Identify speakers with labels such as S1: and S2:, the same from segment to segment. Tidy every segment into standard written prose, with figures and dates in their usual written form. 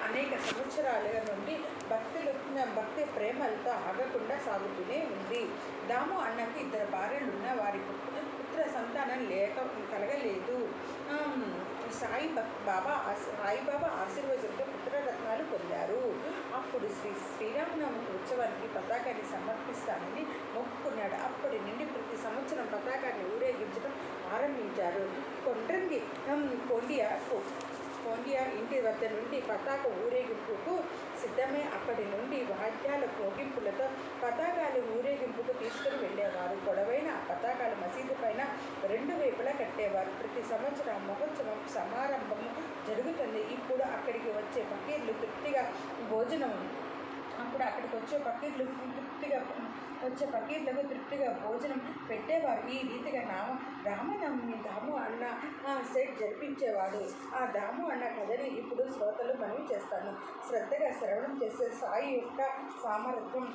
S1: అనేక సంవత్సరాల నుండి భక్తి ప్రేమలతో ఆగకుండా సాగుతూనే ఉంది. దాము అన్నకి ఇద్దరు భార్యలున్న వారి పుత్ర సంతానం కలగలేదు. సాయిబాబా ఆశీర్వచనంతో పుత్రరత్నాలు పొందారు. అప్పుడు శ్రీరామనవమి ఉత్సవానికి పతాకాన్ని సమర్పిస్తానని మొక్కుకున్నాడు. అప్పటి నుండి ప్రతి సంవత్సరం పతాకాన్ని ఊరేగించడం ఆరంభించారు. కొండియా ఇంటి వద్ద నుండి పతాక ఊరేగింపుకు సిద్ధమై అక్కడి నుండి వాద్యాల పోగింపులతో పతాకాలు ఊరేగింపుకు తీసుకుని వెళ్ళేవారు. పొడవైన ఆ పతాకాలు మసీదు పైన రెండు వైపులా కట్టేవారు. ప్రతి సంవత్సరం మహోత్సవం సమారంభం జరుగుతుంది. ఇప్పుడు అక్కడికి వచ్చే ఫకీర్లు తృప్తిగా భోజనం పెట్టేవారు. ఈ రీతిగా రామనవమి దాము అన్న సెట్ జరిపించేవాడు. ఆ దాము అన్న కథని ఇప్పుడు శ్రోతలు మనవి చేస్తాను. శ్రద్ధగా శ్రవణం చేసే సాయి యొక్క సామర్థ్యం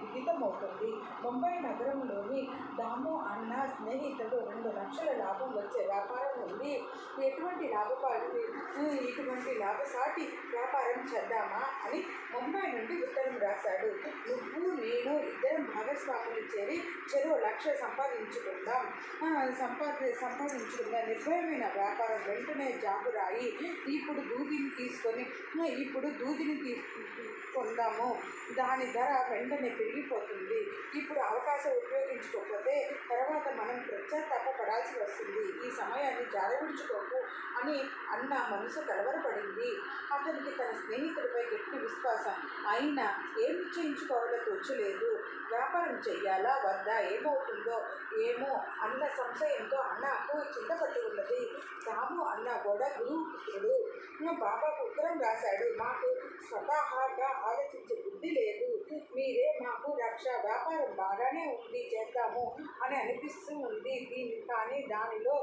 S1: విదితమవుతుంది. ముంబై నగరంలోని దాము అన్న స్నేహితుడు 2 లక్షల లాభం వచ్చే వ్యాపారం ఉంది. ఇటువంటి లాభసాటి వ్యాపారం చేద్దామా అని ముంబై నుండి ఉత్తరం రాశాడు. నువ్వు నేను ఇద్దరం భాగస్వాములు చేరి చెరో 1 లక్ష సంపాదించుకుందాం. నిర్భయమైన వ్యాపారం. వెంటనే జాబు రాయి. ఇప్పుడు దూదిని తీసుకుందాము. దాని ధర వెంటనే పెరిగిపోతుంది. ఇప్పుడు అవకాశం ఉపయోగించుకోకపోతే తర్వాత మనం పశ్చాత్తాప పడాల్సి వస్తుంది. ఈ సమయాన్ని జారవిడుచుకోకు అని అన్న మనసు కలవరపడింది. అతనికి తన స్నేహితుడిపై గట్టి విశ్వాసం. అయినా ఏం నిశ్చయించుకోవాలో తోచలేదు. వ్యాపారం చెయ్యాలా వద్దా, ఏమవుతుందో ఏమో అన్న సంశయంతో అన్నకు చింతపట్టి ఉన్నది. దాము అన్న కూడా గురువు పుత్రుడు. బాబాకు ఉత్తరం రాశాడు. మాకు స్వతహాగా ఆలోచించే బుద్ధి లేదు. మీరే మాకు రక్ష. వ్యాపారం బాగానే ఉంది, చేద్దాము అని అనిపిస్తూ ఉంది. కానీ దానిలో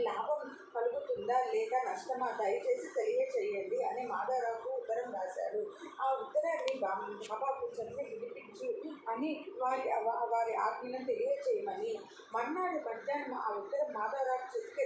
S1: లాభం కలుగుతుందా లేక నష్టమా దయచేసి తెలియచేయండి అని మాధవరావుకు ఉత్తరం రాశాడు. ఆ ఉత్తరాన్ని బాబాకు చదివి వినిపించు అని వారి ఆజ్ఞను తెలియచేయమని. మర్నాడు మధ్యాహ్నం ఆ ఉత్తరం మాధవరావు చేతికి